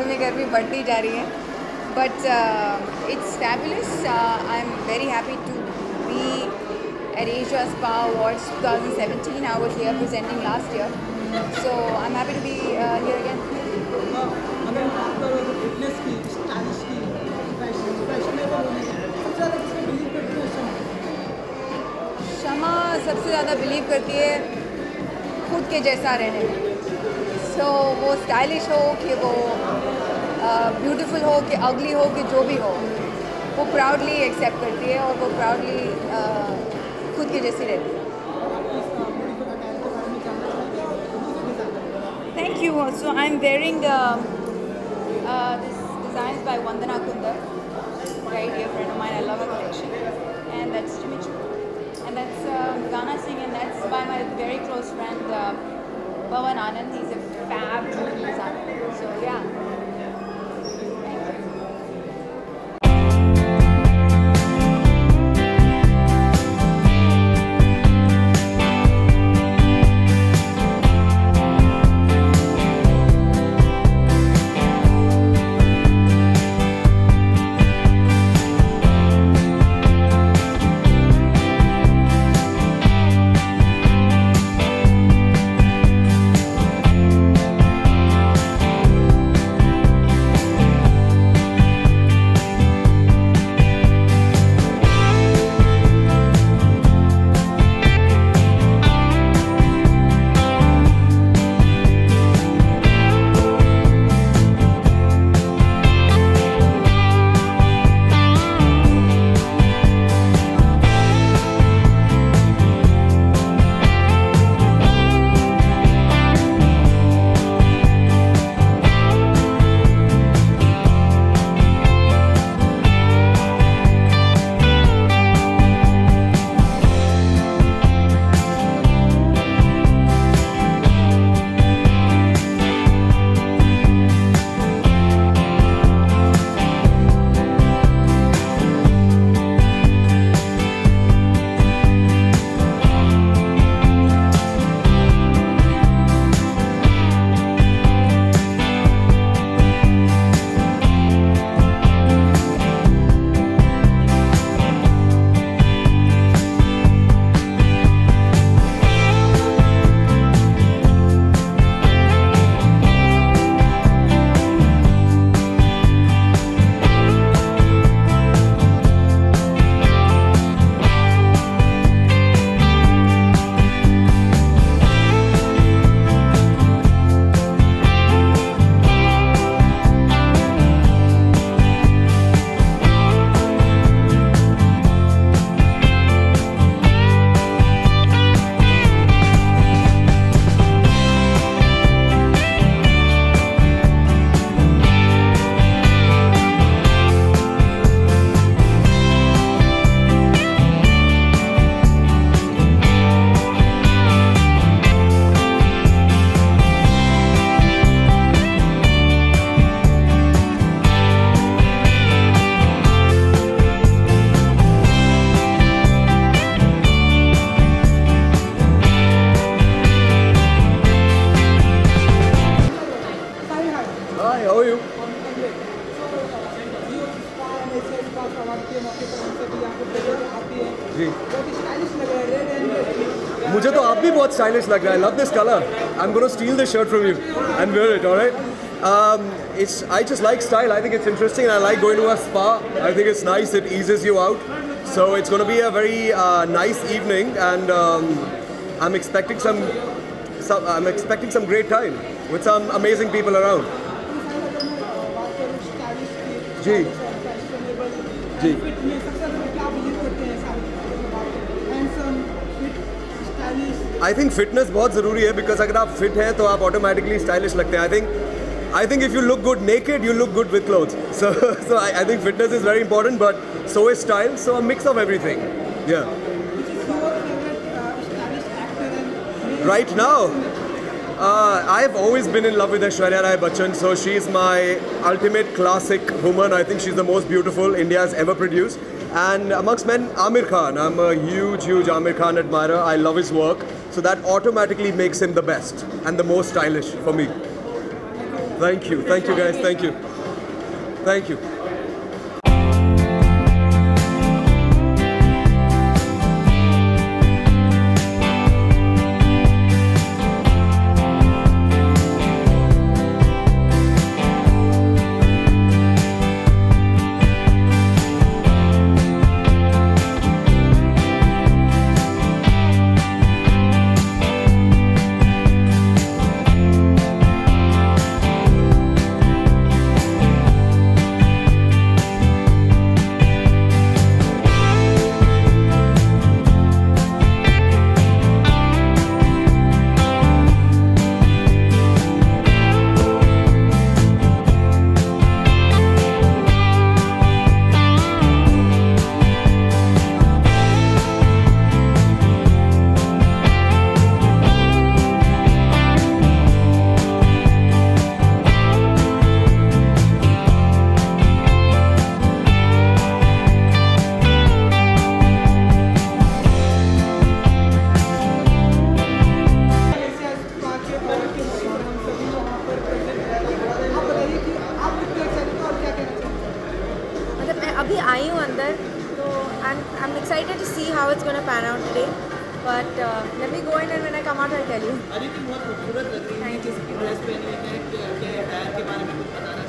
लखनऊ में गर्मी बढ़ती जा रही है, but it's fabulous. I'm very happy to be at Asia Spa Awards 2017. I was here presenting last year, so I'm happy to be here again. अगर बात करो फिटनेस की, स्टाइलिश की, फैशनेबल होने की, सबसे ज़्यादा किसमें बिलीव करती है शमा सबसे ज़्यादा बिलीव करती है खुद के जैसा रहने में। सो वो स्टाइलिश हो कि वो ब्यूटीफुल हो कि अगली हो कि जो भी हो, वो प्राउडली एक्सेप्ट करती है और वो प्राउडली खुद के जैसी रहती है। Thank you. So I'm wearing this designs by Vandana Kundar, right here, friend of mine. I love her collection, and that's Jimmy Choo, and that's Gana Singh, and that's by my very close friend Pawan Anand. He's a fab designer. So yeah. मुझे तो आप भी बहुत stylish लग रहा है. Love this color. I'm going to steal this shirt from you and wear it. All right. I just like style. I think it's interesting, and I like going to a spa. I think it's nice. It eases you out. So it's going to be a very nice evening, and I'm expecting some great time with some amazing people around. Ji ji. I think fitness बहुत ज़रूरी है, because अगर आप fit हैं तो आप automatically stylish लगते हैं. I think if you look good naked, you look good with clothes. So I think fitness is very important, but so is style. So a mix of everything. Yeah. Which is your favorite stylish actor? Right now, I've always been in love with Aishwarya Rai Bachchan. So she's my ultimate classic woman. I think she's the most beautiful India's ever produced. And amongst men, Aamir Khan. I'm a huge Aamir Khan admirer. I love his work. So that automatically makes him the best and the most stylish for me. Thank you guys, thank you. Thank you. अभी आई हूँ अंदर तो I'm excited to see how it's going to pan out today. But let me go in and when I come out I'll tell you. Thank you.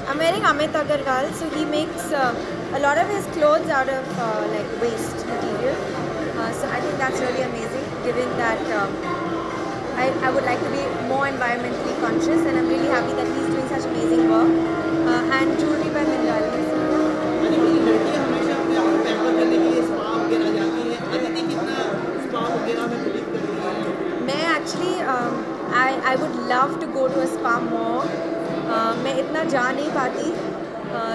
I'm wearing Amit Agarwal, so he makes a lot of his clothes out of like waste material. So I think that's really amazing, given that I would like to be more environmentally conscious, and I'm really happy that he's doing such amazing work. And jewelry by Mingali. मैं actually I would love to go to a spa more. मैं इतना जा नहीं पाती,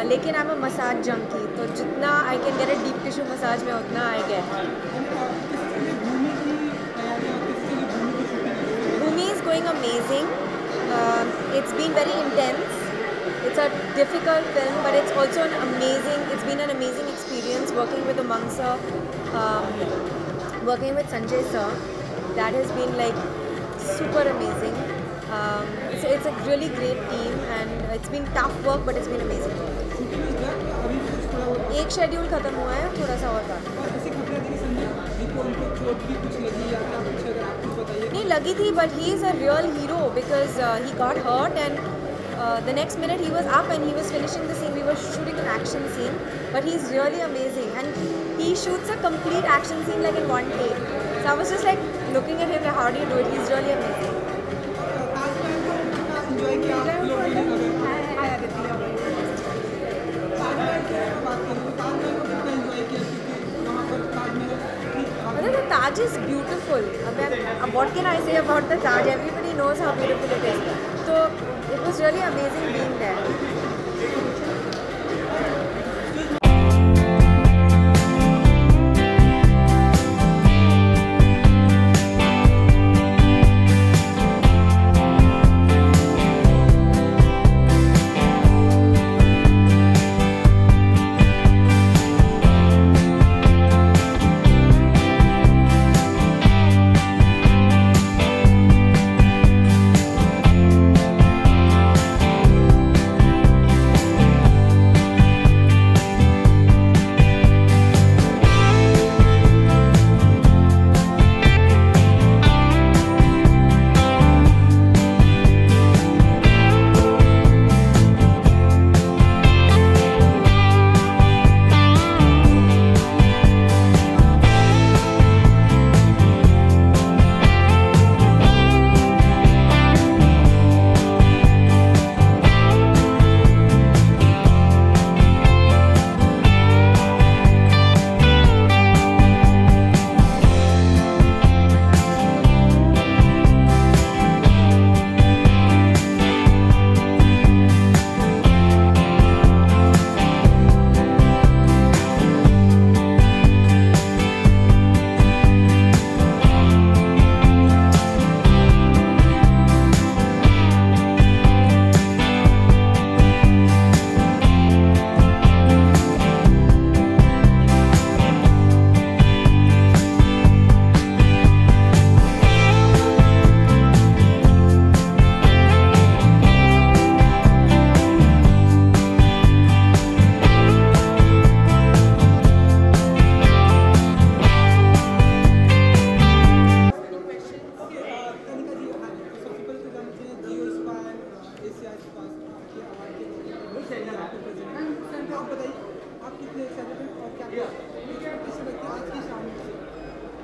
लेकिन I'm a massage junkie, तो जितना I can get a deep tissue massage में उतना I get. Bhumi is going amazing. It's been very intense. It's a difficult film, but it's also it's been an amazing experience working with Umang sir, working with Sanjay sir. That has been like super amazing. So it's a really great team, and it's been tough work, but it's been amazing. एक schedule खत्म हुआ है, थोड़ा सा और बाकी नहीं लगी थी, but he is a real hero because he got hurt and the next minute he was up and he was finishing the scene. We were shooting an action scene, but he's really amazing and he shoots a complete action scene like in one take. So I was just like looking at him like, how do you do it? He's really amazing. The Taj is beautiful. What can I say about the Taj? Everybody knows how beautiful it is. So it was really amazing being there.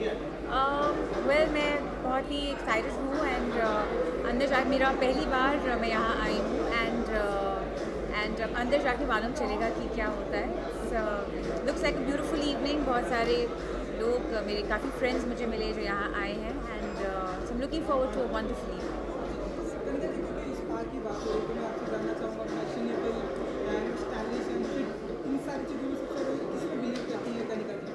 Well मैं बहुत ही excited हूँ and अंदर जाके मेरा पहली बार मैं यहाँ आई हूँ एंड अंदर जाके मालूम चलेगा कि क्या होता है. Looks like a beautiful evening. बहुत सारे लोग मेरे काफ़ी फ्रेंड्स मुझे मिले जो यहाँ आए हैं and I am looking forward to a wonderful evening. इस बात की बात हो रही है तो मैं आपसे जानना चाहूँगा fashionable and stylish and fit in सारी चीज़ों में सबसे ज़्यादा किसको बिलीव करती है कनिका जी?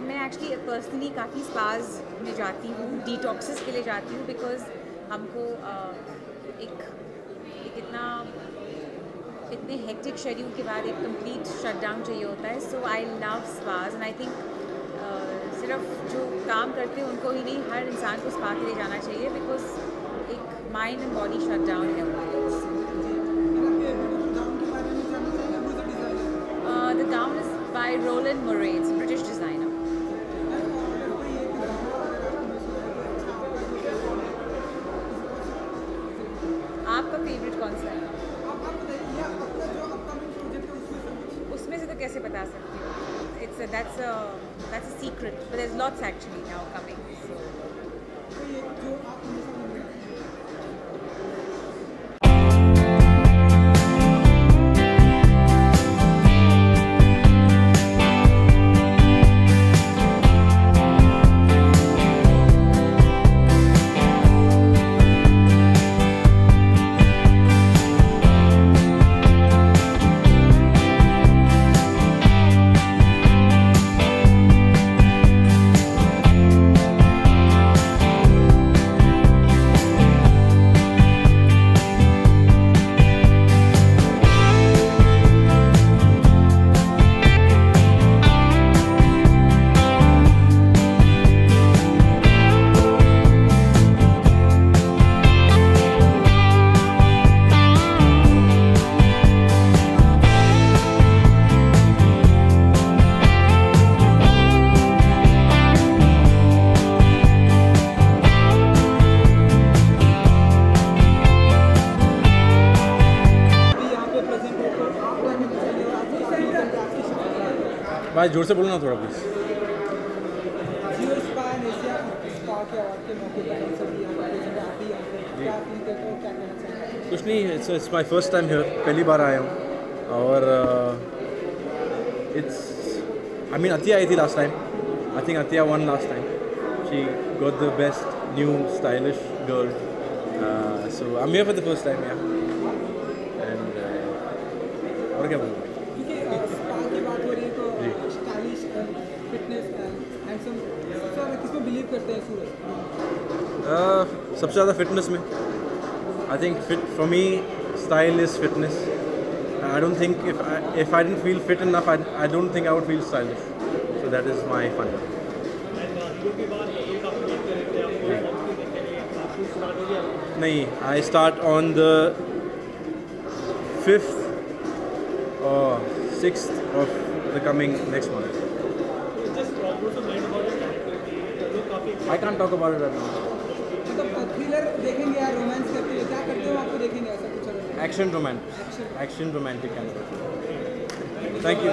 मैं एक्चुअली पर्सनली काफ़ी स्पाज में जाती हूँ, डिटॉक्सेस के लिए जाती हूँ बिकॉज हमको एक इतने हेक्टिक शेड्यूल के बाद एक कंप्लीट शटडाउन चाहिए होता है. So I love spas and I think सिर्फ जो काम करते हैं उनको ही नहीं, हर इंसान को स्पा के लिए जाना चाहिए बिकॉज एक माइंड एंड बॉडी शटडाउन है उनके लिए. The gown is by Roland Mouret. It's British designer. आपका फेवरेट कौन सा है? उसमें से तो कैसे बता सकती हूँ? It's that's a secret but there is lots actually now coming. भाई जोर से बोलो ना थोड़ा प्लीज़. कुछ नहीं, it's my first time here. पहली बार आया हूँ और इट्स आई मीन अतिया आई थी last time. I think Athiya one last time. She got the best new stylish girl. So I am here for the first time. And और क्या बोलूँ? सबसे ज़्यादा फिटनेस में. I think fit for me style is fitness. I don't think if I didn't feel fit enough I don't think I would feel stylish. So that is my fun. नहीं, I start on the 5th or 6th of the coming next month. I can't talk about it right now. मतलब thriller देखेंगे या romance करते हैं, क्या करते हो आपको देखेंगे ऐसा कुछ? Action romantic kind of thing. Thank you.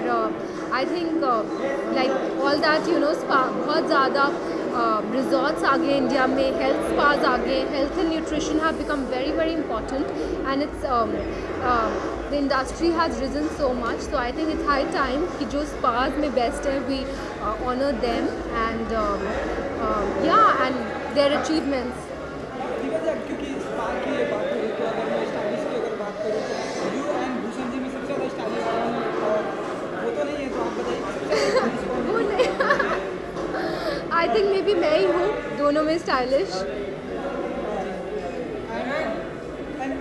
I think like all that you know spa बहुत ज़्यादा रिजॉर्ट्स आ गए इंडिया में, हेल्थ स्पाज आ गए, health and nutrition have become very very important and it's the industry has risen so much. So I think it's high time कि जो spas में best है वी ऑनर देम एंड या and their achievements. ठीक है sir, क्योंकि spa की ये बात करें तो अगर मैं स्टाइलिश की अगर बात करूँ तो यू एंड भूषण जी में सबसे ज़्यादा स्टाइलिश कौन, वो तो नहीं है, तो आप बताइए. वो नहीं आई थिंक मे बी मैं ही हूँ दोनों में stylish. And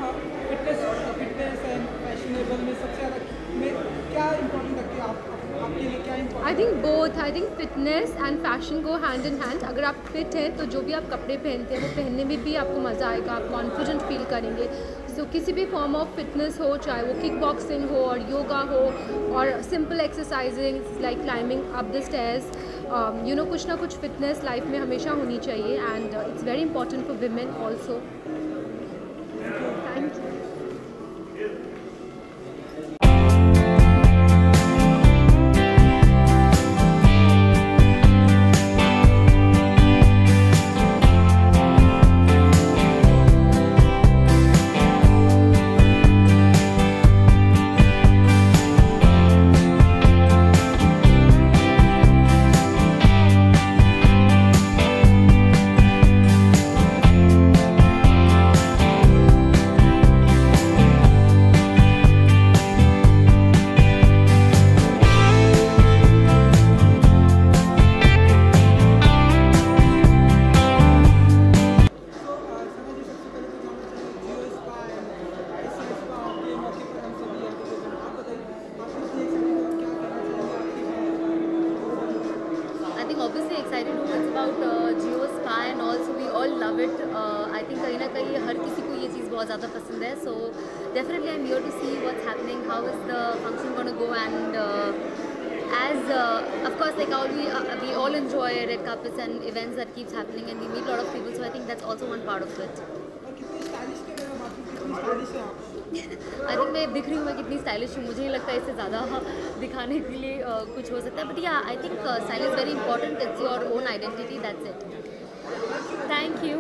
fitness and fashionable में सबसे ज़्यादा में क्या इंपॉर्टेंट लगती है आपके लिए, क्या important? I think both. I think fitness and fashion को हैंड इन हैंड. अगर आप फिट हैं तो जो भी आप कपड़े पहनते हैं वो पहनने में भी आपको मज़ा आएगा, आप कॉन्फिडेंट फील करेंगे. सो किसी भी फॉर्म ऑफ फिटनेस हो, चाहे वो किक बॉक्सिंग हो और योगा हो और simple exercising like climbing up the stairs, you know कुछ ना कुछ फिटनेस लाइफ में हमेशा होनी चाहिए and it's very important for women also. Thank you. obviously excited हूँ. It's about Jio Spa and also we all love it. I think कहीं ना कहीं हर किसी को ये चीज़ बहुत ज़्यादा पसंद है. So definitely I'm here to see what's happening, how is the function going to go, and as of course like we all enjoy red carpets and events that keeps happening and we meet a lot of people. So I think that's also one part of it. I think मैं दिख रही हूँ मैं कितनी stylish हूँ. मुझे नहीं लगता इससे ज़्यादा दिखाने के लिए कुछ हो सकता है. बट या I think style is very important. It's your own identity. That's it. Thank you.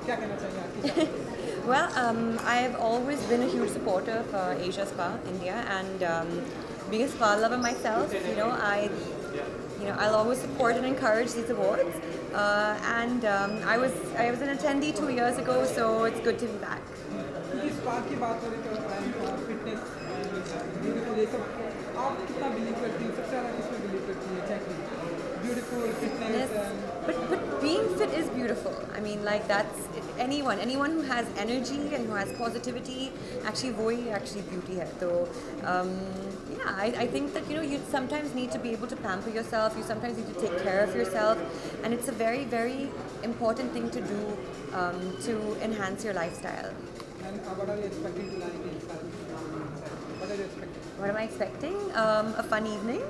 क्या कहना चाहिए आपकी शादी पे? Well, I have always been a huge supporter of Asia Spa India, and being a spa lover myself, I'll always support and encourage these awards. And I was an attendee 2 years ago, so it's good to be back. क्योंकि spa की बात करें तो fitness beautiful ये सब आप कितना believe करती हैं, सबसे ज़्यादा किसमें बिलीव करती हैं? Exactly beautiful fitness But being fit is beautiful. I mean, like that's anyone who has energy and who has positivity. Actually, वही actually beauty है. So yeah, I think that you sometimes need to be able to pamper yourself. You sometimes need to take care of yourself, and it's a very, very important thing to do to enhance your lifestyle. And what are you expecting to like in Saudi? What are you expecting? What am I expecting? A fun evening.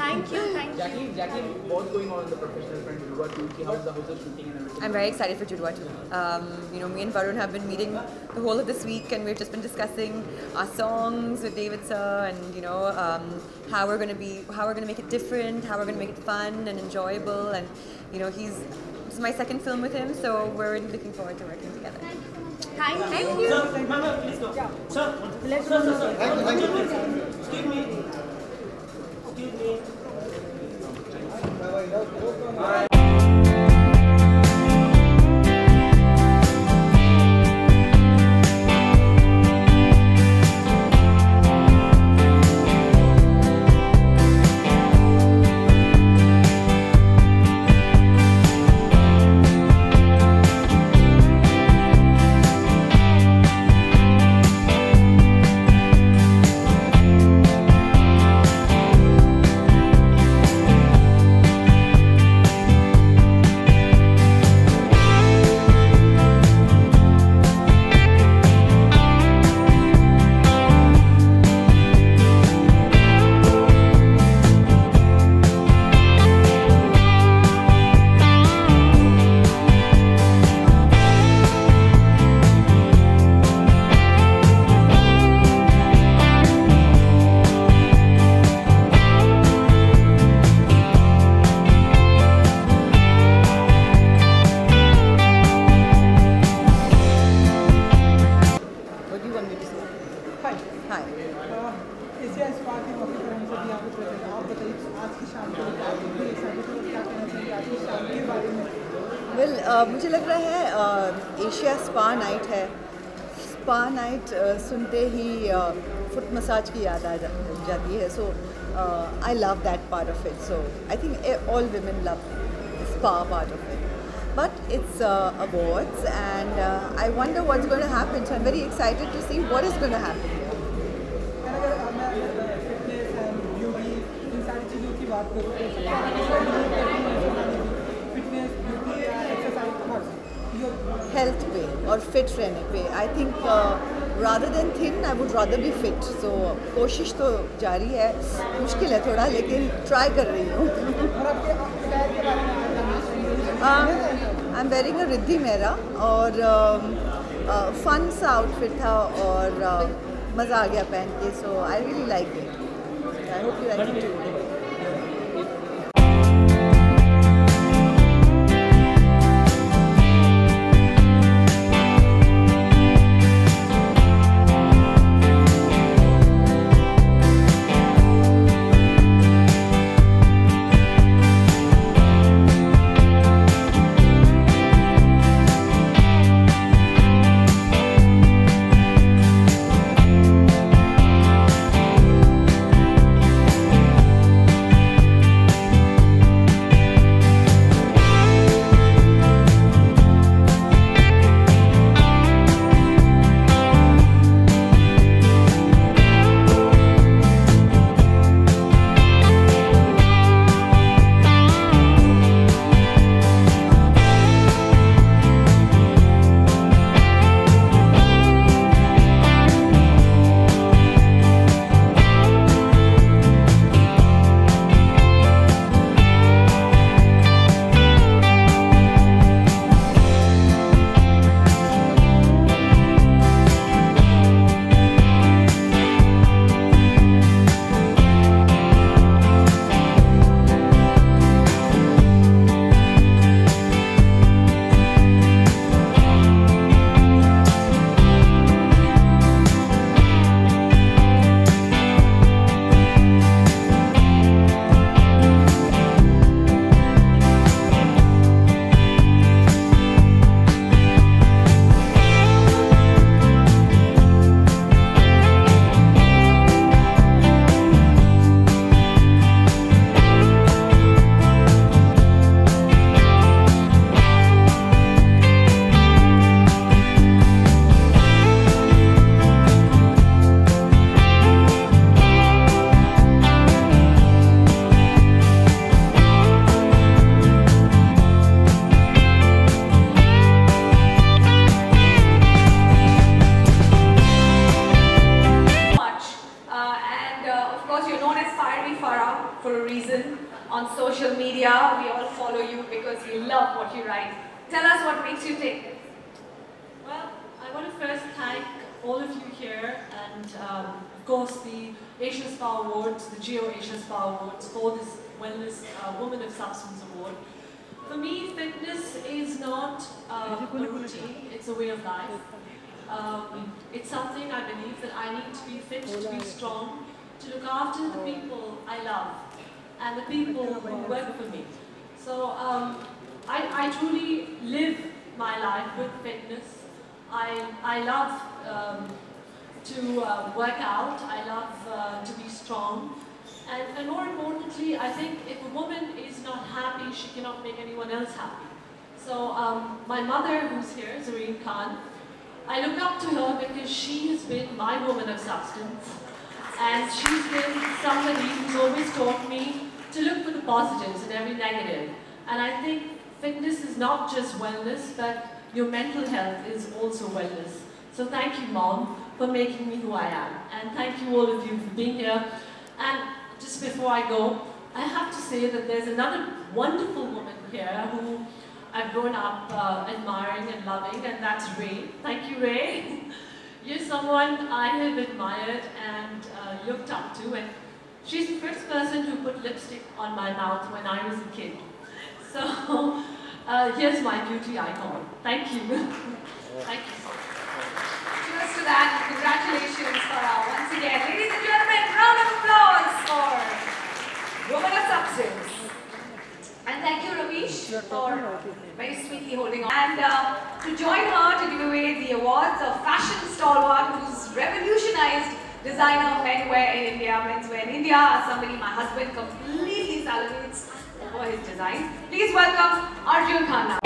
Thank you. Jackie, what's going on the professional front? Judua 2, how's the shooting and everything? I'm very excited for Judua 2. Me and Varun have been meeting the whole of this week, and we've just been discussing our songs with David sir, and how we're going to make it different, how we're going to make it fun and enjoyable, and this is my second film with him, so we're really looking forward to working together. Thank you. Sir, ma'am, please go. Sir, let's go. Thank you. Excuse me. Asia spa के मौके पर हम सब यहाँ पे present हैं। आप बताइए आज की शाम को बिल्कुल एक्साइटेड हो, क्या कहना चाहिए आज की शाम के बारे में? मुझे लग रहा है एशिया स्पा नाइट है। स्पा नाइट सुनते ही फुट मसाज की याद आ जाती है। So I love that part of it. So I think all women love spa part of it. But it's awards, and I wonder what's going to happen. So I'm very excited to see what is going to happen. अगर मैं fitness and beauty in सारी चीज़ों की बात करूँ तो fitness beauty exercise health पे और फिट रहने पे I think rather than thin I would rather be fit. So कोशिश तो जारी है, मुश्किल है थोड़ा, लेकिन ट्राई कर रही हूँ। और आपके स्टाइल के बारे में I am wearing a Riddhi मेरा, और फन सा आउटफिट था और मज़ा आ गया पहन के। So I really like it. I hope you like it too. on social media. We all follow you because we love what you write. Tell us what makes you tick. Well, I want to first thank all of you here and of course the Asia Spa Awards, the Geo Asia Spa Awards for this Wellness Woman of Substance Award. For me, fitness is not a routine, it's a way of life. It's something I believe that I need to be fit, to be strong, to look after the people I love and the people who work for me. So I truly live my life with fitness. I love to work out, I love to be strong. And more importantly, I think if a woman is not happy, she cannot make anyone else happy. So my mother, who's here, Zareen Khan, I look up to her because she has been my woman of substance. And she's been somebody who's always taught me to look for the positives in every negative. And I think fitness is not just wellness, but your mental health is also wellness. So thank you, Mom, for making me who I am. And thank you all of you for being here. And just before I go, I have to say that there's another wonderful woman here who I've grown up admiring and loving, and that's Ray. Thank you, Ray. You're someone I have admired and looked up to, and she's the first person who put lipstick on my mouth when I was a kid. So here's my beauty icon. Thank you. Thank you. Cheers to that. Congratulations, Farah, once again. Ladies and gentlemen, round of applause for Woman of Substance. And thank you, Ravish, for very sweetly holding on. And to join her to give away the awards of Fashion Stalwart, who's revolutionized designer of menwear in India, menswear in India, as somebody my husband completely salivates over his designs. Please welcome Arjun Khanna.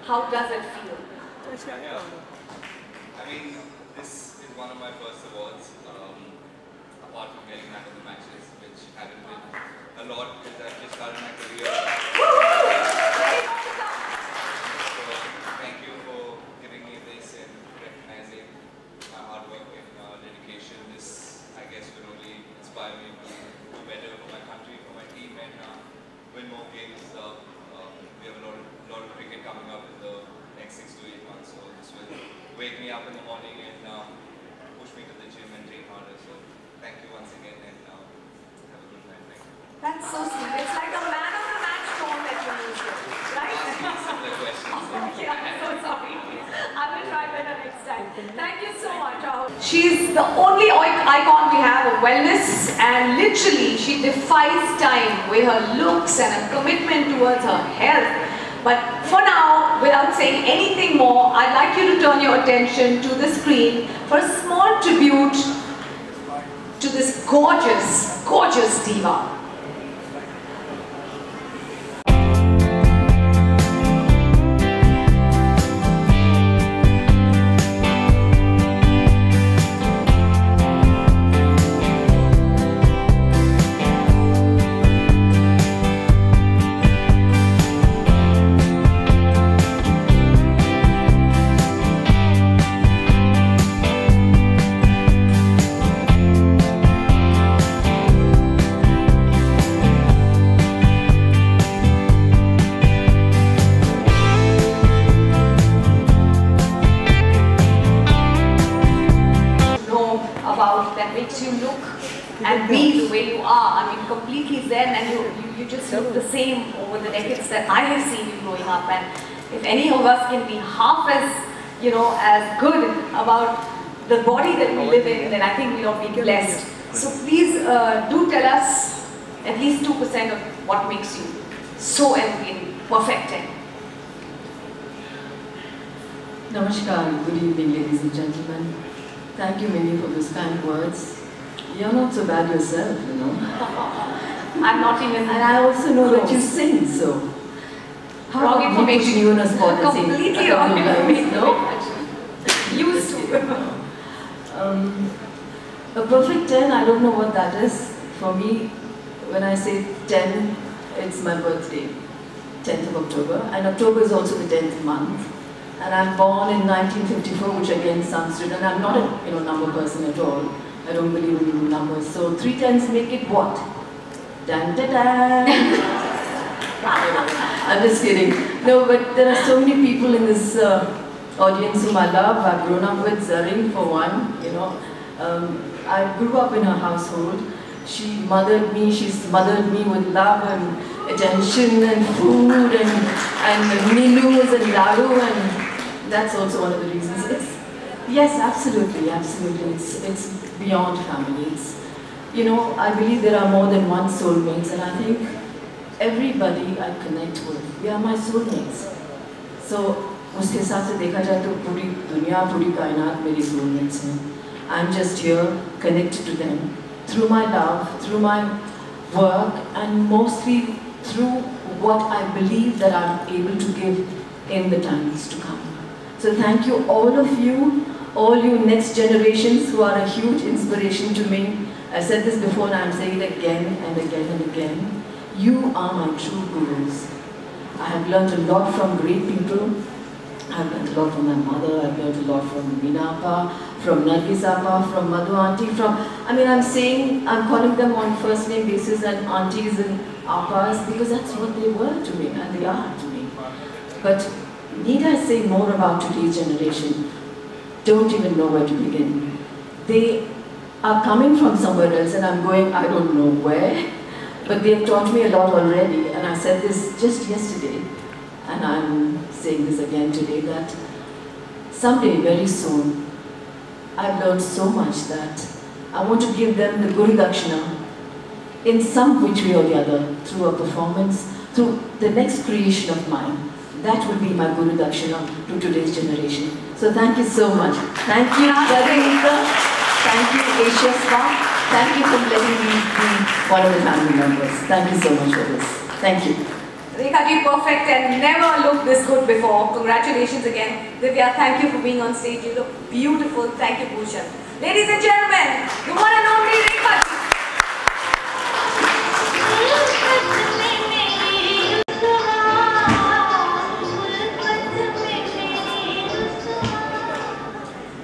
How does it feel? Yeah. I mean, this is one of my first awards, apart from getting man of the matches, which haven't been a lot because I've just started my career. So, thank you for giving me this and recognizing my hard work and dedication. This, I guess, will only inspire me to do better for my country, for my team, and win more games. We have a lot of cricket coming up in the next 6 to 8 months, so this will wake me up in the morning and push me to the gym and train harder. So thank you once again, and have a good night. Thank you. That's so sweet. It's like a man of the match form that you're using, right? Similar questions. Okay, I'm so sorry. I will try better next time. Thank you so much, Rahul. She's the only icon we have of wellness, and literally she defies time with her looks and her commitment towards her health. But for now, without saying anything more, I'd like you to turn your attention to the screen for a small tribute to this gorgeous, gorgeous diva. makes you look and be the way you are. I mean, completely zen, and you just look the same over the decades that I have seen you growing up. And if any of us can be half as, you know, as good about the body that we live in, then I think we'll all be blessed. So please do tell us at least 2% of what makes you so elegant, perfect. Namaskar, good evening ladies and gentlemen. Thank you Minnie for those kind words. You're not so bad yourself, you know. I'm not even. And I also know that you sing, so. How Wrong about information. putting you in a spot and saying, Completely wrong information. No? Used to. A perfect 10, I don't know what that is. For me, when I say 10, it's my birthday, 10th of October. And October is also the 10th month. And I'm born in 1954, which again sounds good. And I'm not a number person at all. I don't believe in numbers. So 3 10s make it what? Dun, dun, dun. I'm just kidding. No, but there are so many people in this audience whom I love. I've grown up with Zarin for one, you know. I grew up in her household. She mothered me. She's mothered me with love and attention and food and menus and laddu, and that's also one of the reasons. Yes, absolutely. It's beyond family. I believe there are more than one soulmates, and I think everybody I connect with, we are my soulmates. So, उसके हिसाब से देखा जाए तो पूरी दुनिया, पूरी कायनात मेरी soulmates हैं. I'm just here, connected to them through my love, through my work, and mostly through what I believe that I'm able to give in the times to come. So thank you, all you next generations who are a huge inspiration to me. I said this before and I'm saying it again and again and again. You are my true gurus. I have learned a lot from great people. I've learned a lot from my mother, I've learned a lot from Meena Appa, from Nargis Appa, from Madhu Auntie, I'm calling them on first name basis and aunties and appas because that's what they were to me and they are to me. But need I say more about today's generation? Don't even know where to begin. They are coming from somewhere else and I'm going, I don't know where, but they have taught me a lot already, and I said this just yesterday, and I'm saying this again today, that someday, very soon, I've learned so much that I want to give them the Guru Dakshina in some which way or the other, through a performance, through the next creation of mine. That will be my Guru Dakshina to today's generation. So thank you so much. Thank you, Jagannatha. Thank you, Asia Spa. Thank you for letting me be one of the family members. Thank you so much for this. Thank you. Rekha ji, perfect and never looked this good before. Congratulations again. Divya, thank you for being on stage. You look beautiful. Thank you, Bhushan. Ladies and gentlemen, the one and only Rekha ji.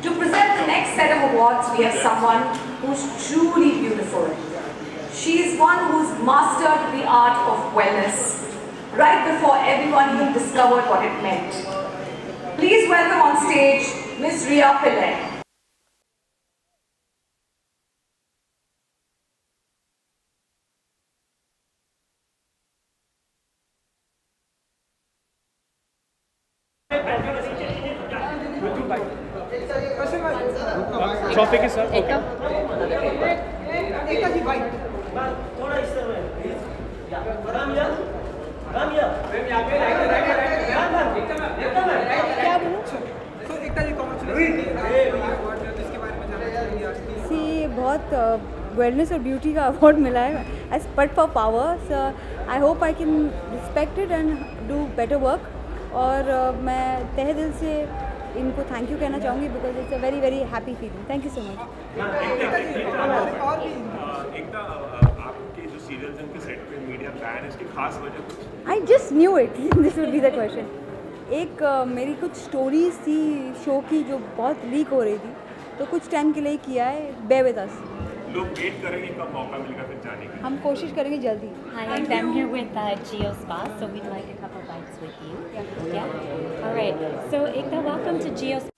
To present the next set of awards, we have someone who's truly beautiful. She is one who's mastered the art of wellness right before everyone even discovered what it meant. Please welcome on stage Miss Ria Pillai. Topic है sir okay एकता जी भाई थोड़ा इस तरह Ramiya ma'am यहां पे क्या बोलूं तो एकता जी कॉन्ग्रेचुलेशन इसके बारे में जानना चाहेंगे आज सी बहुत वेलनेस और ब्यूटी का अवार्ड मिला है एज पट for power. So I hope I can respect it and do better work. और मैं तहे दिल से इनको थैंक यू कहना चाहूँगी because it's a very very happy feeling. Thank you so much. Ekta आपके जो सीरियल्स हैं उनके सेट पे मीडिया बैन है, इसकी खास वजह कुछ? I just knew it this would be the question. एक मेरी कुछ स्टोरीज थी शो की जो बहुत लीक हो रही थी, तो कुछ टाइम के लिए किया है. Bear with us. लोग वेट करेंगे कब मौका मिलेगा फिर जाने का? हम कोशिश करेंगे जल्दी. Hi, I'm here with Geo Spa, so we'd like a couple bites with you. Yeah. All right. So, Ekta, welcome to Geo Spa.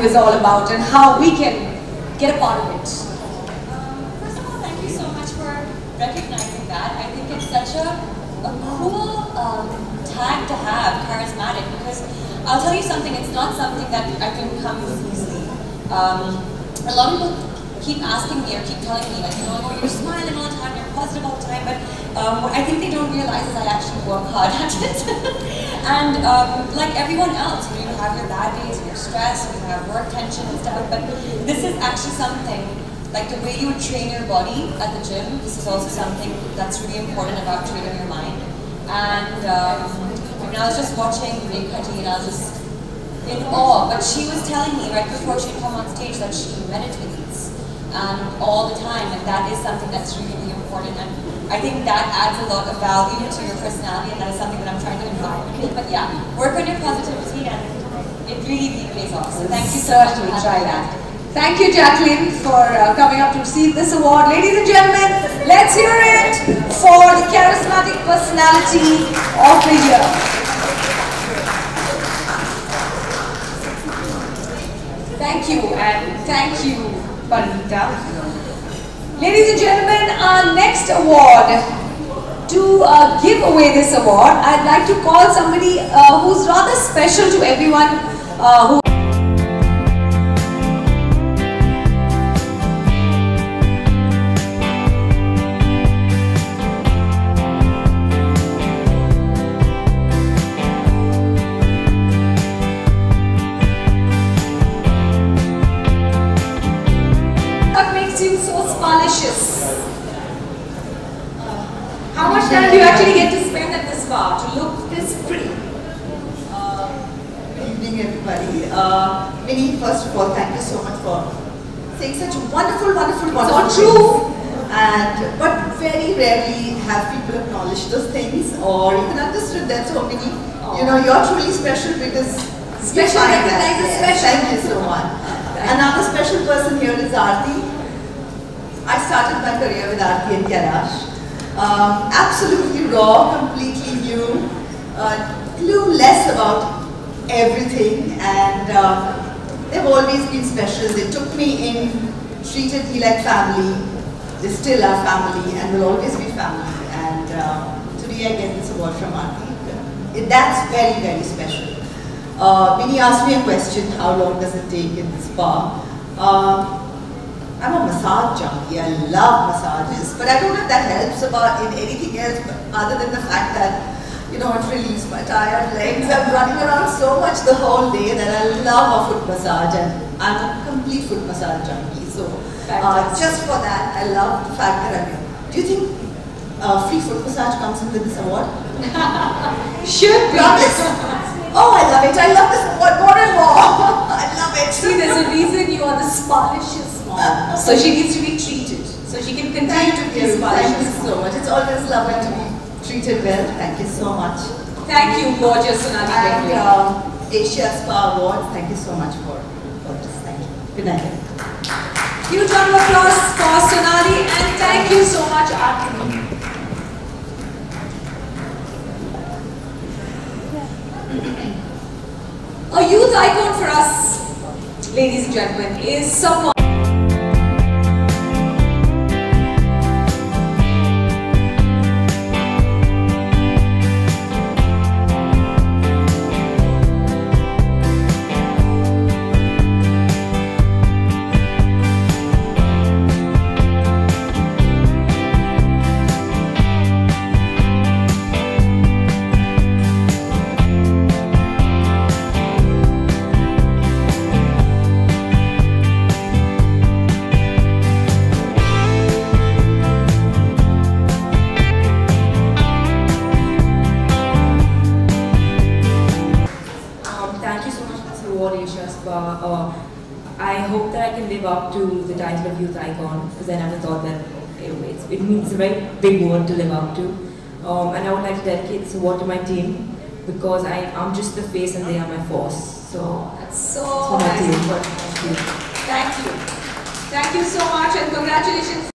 is all about and how we can get a part of it. First of all, thank you so much for recognizing that. I think it's such a cool tag to have, charismatic, because I'll tell you something, it's not something that I can come easily. A lot of people keep asking me or keep telling me, like, you know, you're smiling all the time, you're positive all the time, but what I think they don't realize is I actually work hard at it. And like everyone else, you have your bad days, you're stressed, you have work tension and stuff, but this is actually something, like the way you train your body at the gym, this is also something that's really important about training your mind. And I mean, I was just watching Rekha Ji and I was just in awe, but she was telling me right before she'd come on stage that she meditates all the time, and that is something that's really, really important. And I think that adds a lot of value to your personality, and that is something that I'm trying to imbibe. But yeah, work on your positivity, and it really, really pays off. So thank you so much for try that. Thank you, Jacqueline, for coming up to receive this award. Ladies and gentlemen, let's hear it for the Charismatic Personality of the Year. Thank you, and thank you, Parinita. Ladies and gentlemen, our next award, to give away this award, I'd like to call somebody who's rather special to everyone who how much time do you actually get to spend at the spa to look this pretty? Good evening, everybody. Minnie, first of all, thank you so much for saying such wonderful, wonderful, wonderful so true. And but very rarely have people acknowledged those things or even understood them. So, Minnie, you know, you're truly special because special recognizes special. Thank you so much. Another special person here is Aarti. I started my career with Aarti and Kailash. Absolutely raw, completely new, clueless about everything, and they've always been special. They took me in, treated me like family. They still are family and will always be family. And today I get this award from Aarti. That's very, very special. Minnie asked me a question, how long does it take in the spa? I'm a massage junkie. I love massages, but I don't know if that helps about in anything else other than the fact that, you know, it relieves my tired legs. I'm running around so much the whole day that I love a foot massage, and I'm a complete foot massage junkie. So just for that, I love the fact that I'm here. Do you think free foot massage comes in with this award? Should promise. Oh, I love it. I love this award more and more. I love it. See, there's a reason you are the Spalicious mom. So she needs to be treated. So she can continue to be a Spalicious. Thank you so much. It's always lovely to be treated well. Thank you so much. Thank you, gorgeous Sonali. And Asia Spa Awards, thank you so much for this. Thank you. Good night. Huge round of applause for Sonali, and thank you so much, Aarti. A youth icon for us, ladies and gentlemen, is someone I hope that I can live up to the title of Youth Icon, because I never thought that it means a very big word to live up to. And I would like to dedicate this award to my team, because I'm just the face and they are my force. So that's so nice. Thank you. Thank you. Thank you so much, and congratulations.